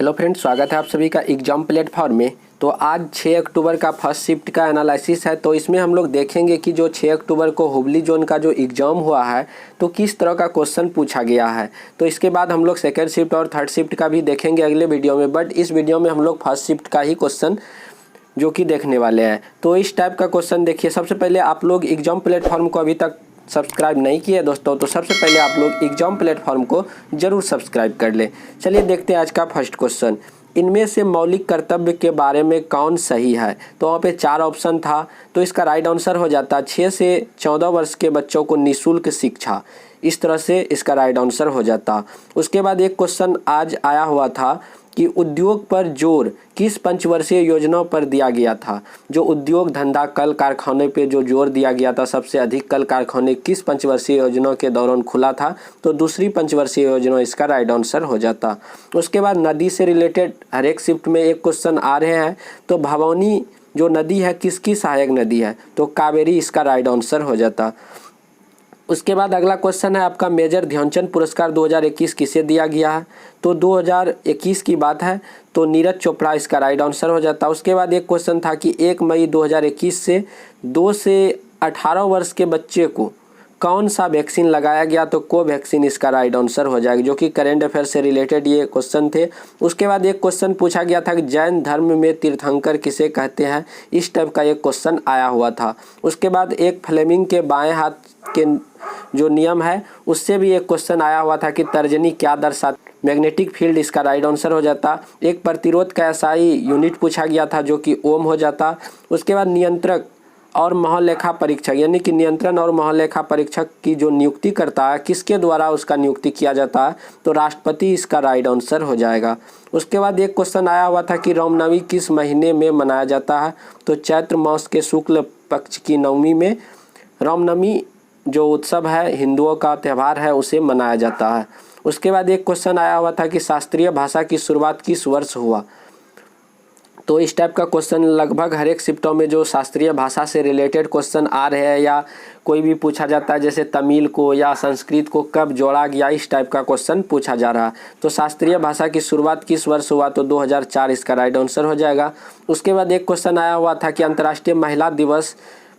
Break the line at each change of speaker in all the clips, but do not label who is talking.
Hello friends, स्वागत है आप सभी का एग्जाम प्लेटफॉर्म में। तो आज 6 अक्टूबर का फर्स्ट शिफ्ट का एनालिसिस है। तो इसमें हम लोग देखेंगे कि जो 6 अक्टूबर को हुबली जोन का जो एग्ज़ाम हुआ है तो किस तरह का क्वेश्चन पूछा गया है। तो इसके बाद हम लोग सेकेंड शिफ्ट और थर्ड शिफ्ट का भी देखेंगे अगले वीडियो में, बट इस वीडियो में हम लोग फर्स्ट शिफ्ट का ही क्वेश्चन जो कि देखने वाले हैं। तो इस टाइप का क्वेश्चन देखिए। सबसे पहले आप लोग एग्जाम प्लेटफॉर्म को अभी तक सब्सक्राइब नहीं किए दोस्तों, तो सबसे पहले आप लोग एग्जाम प्लेटफॉर्म को जरूर सब्सक्राइब कर लें। चलिए देखते हैं आज का फर्स्ट क्वेश्चन। इनमें से मौलिक कर्तव्य के बारे में कौन सही है। तो वहाँ पे 4 ऑप्शन था, तो इसका राइट आंसर हो जाता 6 से 14 वर्ष के बच्चों को निःशुल्क शिक्षा। इस तरह से इसका राइट आंसर हो जाता। उसके बाद एक क्वेश्चन आज आया हुआ था कि उद्योग पर जोर किस पंचवर्षीय योजना पर दिया गया था। जो उद्योग धंधा कल कारखाने पे जो जोर दिया गया था, सबसे अधिक कल कारखाने किस पंचवर्षीय योजना के दौरान खुला था। तो दूसरी पंचवर्षीय योजना इसका राइट आंसर हो जाता। उसके बाद नदी से रिलेटेड हर एक शिफ्ट में एक क्वेश्चन आ रहे हैं। तो भवानी जो नदी है किसकी सहायक नदी है। तो कावेरी इसका राइट आंसर हो जाता। उसके बाद अगला क्वेश्चन है आपका, मेजर ध्यानचंद पुरस्कार 2021 किसे दिया गया है। तो 2021 की बात है, तो नीरज चोपड़ा इसका राइट आंसर हो जाता। उसके बाद एक क्वेश्चन था कि 1 मई 2021 से 2 से 18 वर्ष के बच्चे को कौन सा वैक्सीन लगाया गया। तो कोवैक्सीन इसका राइट आंसर हो जाएगा, जो कि करेंट अफेयर से रिलेटेड ये क्वेश्चन थे। उसके बाद एक क्वेश्चन पूछा गया था कि जैन धर्म में तीर्थंकर किसे कहते हैं। इस टाइप का एक क्वेश्चन आया हुआ था। उसके बाद एक फ्लेमिंग के बाएं हाथ के जो नियम है उससे भी एक क्वेश्चन आया हुआ था कि तर्जनी क्या दर्शाती। मैग्नेटिक फील्ड इसका राइट आंसर हो जाता। एक प्रतिरोध का एसआई यूनिट पूछा गया था, जो कि ओम हो जाता। उसके बाद नियंत्रक और महालेखा परीक्षक, यानी कि नियंत्रण और महालेखा परीक्षक की जो नियुक्ति करता है किसके द्वारा उसका नियुक्ति किया जाता है। तो राष्ट्रपति इसका राइट आंसर हो जाएगा। उसके बाद एक क्वेश्चन आया हुआ था कि रामनवमी किस महीने में मनाया जाता है। तो चैत्र मास के शुक्ल पक्ष की नवमी में रामनवमी जो उत्सव है, हिंदुओं का त्यौहार है, उसे मनाया जाता है। उसके बाद एक क्वेश्चन आया हुआ था कि शास्त्रीय भाषा की शुरुआत किस वर्ष हुआ। तो इस टाइप का क्वेश्चन लगभग हर एक शिफ्टों में जो शास्त्रीय भाषा से रिलेटेड क्वेश्चन आ रहे हैं या कोई भी पूछा जाता है, जैसे तमिल को या संस्कृत को कब जोड़ा गया, इस टाइप का क्वेश्चन पूछा जा रहा है। तो शास्त्रीय भाषा की शुरुआत किस वर्ष हुआ। तो 2004 इसका राइट आंसर हो जाएगा। उसके बाद एक क्वेश्चन आया हुआ था कि अंतर्राष्ट्रीय महिला दिवस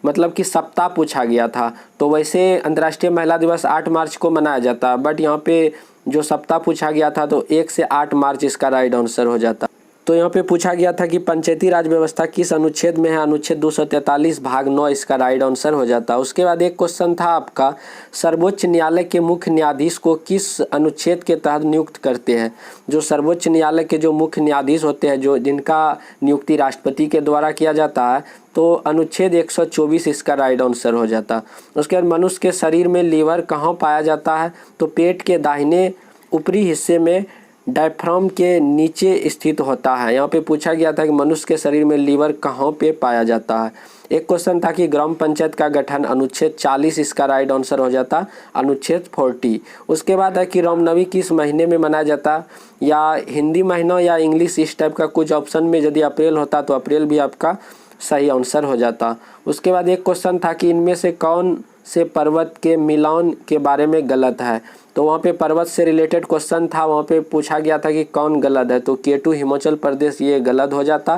मतलब कि सप्ताह पूछा गया था। तो वैसे अंतर्राष्ट्रीय महिला दिवस 8 मार्च को मनाया जाता है, बट यहाँ पे जो सप्ताह पूछा गया था तो 1 से 8 मार्च इसका राइट आंसर हो जाता। तो यहाँ पे पूछा गया था कि पंचायती राज व्यवस्था किस अनुच्छेद में है। अनुच्छेद 243 भाग 9 इसका राइट आंसर हो जाता। उसके बाद एक क्वेश्चन था आपका, सर्वोच्च न्यायालय के मुख्य न्यायाधीश को किस अनुच्छेद के तहत नियुक्त करते हैं। जो सर्वोच्च न्यायालय के जो मुख्य न्यायाधीश होते हैं, जो जिनका नियुक्ति राष्ट्रपति के द्वारा किया जाता है, तो अनुच्छेद 124 इसका राइट आंसर हो जाता। उसके बाद मनुष्य के शरीर में लीवर कहाँ पाया जाता है। तो पेट के दाहिने ऊपरी हिस्से में डायफ्राम के नीचे स्थित होता है। यहाँ पे पूछा गया था कि मनुष्य के शरीर में लीवर कहाँ पे पाया जाता है। एक क्वेश्चन था कि ग्राम पंचायत का गठन, अनुच्छेद 40 इसका राइट आंसर हो जाता, अनुच्छेद 40। उसके बाद है कि रामनवमी किस महीने में मनाया जाता, या हिंदी महीना या इंग्लिश, इस टाइप का कुछ ऑप्शन में यदि अप्रैल होता तो अप्रैल भी आपका सही आंसर हो जाता। उसके बाद एक क्वेश्चन था कि इनमें से कौन से पर्वत के मिलान के बारे में गलत है। तो वहाँ पे पर्वत से रिलेटेड क्वेश्चन था, वहाँ पे पूछा गया था कि कौन गलत है। तो K2 हिमाचल प्रदेश ये गलत हो जाता,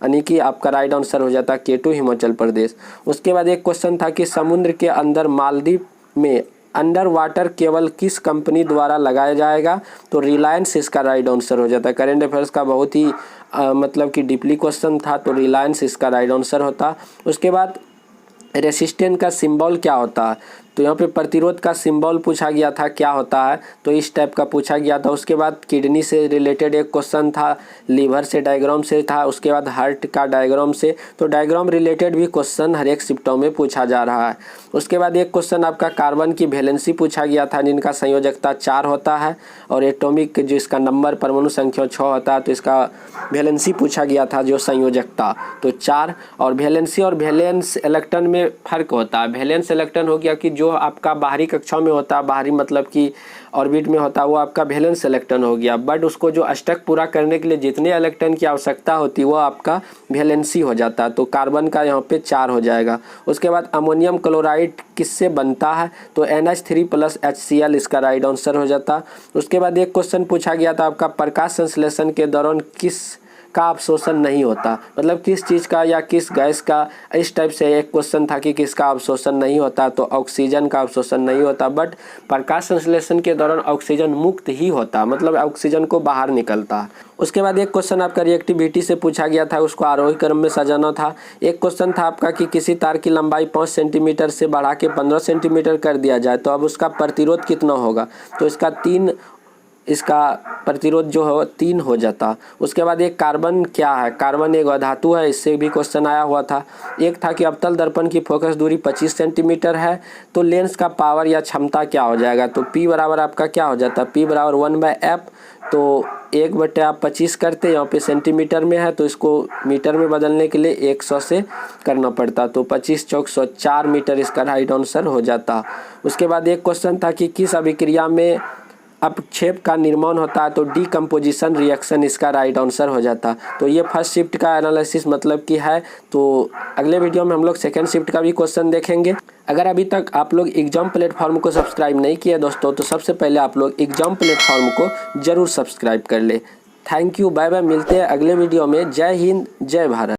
यानी कि आपका राइट आंसर हो जाता K2 हिमाचल प्रदेश। उसके बाद एक क्वेश्चन था कि समुद्र के अंदर मालदीव में अंडर वाटर केबल किस कंपनी द्वारा लगाया जाएगा। तो रिलायंस इसका राइट आंसर हो जाता है। करेंट अफेयर्स का बहुत ही मतलब कि डीपली क्वेश्चन था, तो रिलायंस इसका राइट आंसर होता। उसके बाद रेसिस्टेंट का सिंबल क्या होता है। तो यहाँ पे प्रतिरोध का सिंबल पूछा गया था क्या होता है, तो इस टाइप का पूछा गया था। उसके बाद किडनी से रिलेटेड एक क्वेश्चन था, लीवर से डायग्राम से था, उसके बाद हार्ट का डायग्राम से। तो डायग्राम रिलेटेड भी क्वेश्चन हर एक शिफ्टों में पूछा जा रहा है। उसके बाद एक क्वेश्चन आपका कार्बन की वैलेंसी पूछा गया था, जिनका संयोजकता 4 होता है, और एटॉमिक जो इसका नंबर परमाणु संख्या 6 होता है, तो इसका वैलेंसी पूछा गया था जो संयोजकता तो 4। और वैलेंसी और वैलेंस इलेक्ट्रॉन में फ़र्क होता है। वैलेंस इलेक्ट्रॉन हो गया कि जो आपका बाहरी कक्षाओं में होता है, बाहरी मतलब कि ऑर्बिट में होता है, वो आपका वैलेंस इलेक्ट्रॉन हो गया। बट उसको जो अष्टक पूरा करने के लिए जितने इलेक्ट्रॉन की आवश्यकता होती है वो आपका वैलेंसी हो जाता है। तो कार्बन का यहाँ पे 4 हो जाएगा। उसके बाद अमोनियम क्लोराइड किससे बनता है, तो NH3+ HCl इसका राइट आंसर हो जाता। उसके बाद एक क्वेश्चन पूछा गया था आपका, प्रकाश संश्लेषण के दौरान किस का अवशोषण नहीं होता, मतलब किस चीज़ का या किस गैस का, इस टाइप से एक क्वेश्चन था कि किसका अवशोषण नहीं होता, तो ऑक्सीजन का अवशोषण नहीं होता। बट प्रकाश संश्लेषण के दौरान ऑक्सीजन मुक्त ही होता, मतलब ऑक्सीजन को बाहर निकलता। उसके बाद एक क्वेश्चन आपका रिएक्टिविटी से पूछा गया था, उसको आरोही क्रम में सजाना था। एक क्वेश्चन था आपका कि किसी तार की लंबाई 5 सेंटीमीटर से बढ़ा के 15 सेंटीमीटर कर दिया जाए तो अब उसका प्रतिरोध कितना होगा, तो इसका प्रतिरोध जो है 3 हो जाता। उसके बाद एक कार्बन क्या है, कार्बन एक अधातु है, इससे भी क्वेश्चन आया हुआ था। एक था कि अवतल दर्पण की फोकस दूरी 25 सेंटीमीटर है तो लेंस का पावर या क्षमता क्या हो जाएगा, तो P बराबर आपका क्या हो जाता है, P बराबर 1/f। तो 1/25 करते, यहाँ पे सेंटीमीटर में है तो इसको मीटर में बदलने के लिए 100 से करना पड़ता, तो 25 चौक 104 मीटर इसका राइट आंसर हो जाता। उसके बाद एक क्वेश्चन था कि किस अभिक्रिया में अपक्षेप का निर्माण होता है, तो डीकम्पोजिशन रिएक्शन इसका राइट आंसर हो जाता। तो ये फर्स्ट शिफ्ट का एनालिसिस मतलब कि है। तो अगले वीडियो में हम लोग सेकंड शिफ्ट का भी क्वेश्चन देखेंगे। अगर अभी तक आप लोग एग्जाम प्लेटफॉर्म को सब्सक्राइब नहीं किया दोस्तों, तो सबसे पहले आप लोग एग्जाम प्लेटफॉर्म को ज़रूर सब्सक्राइब कर ले। थैंक यू, बाय बाय, मिलते हैं अगले वीडियो में। जय हिंद, जय भारत।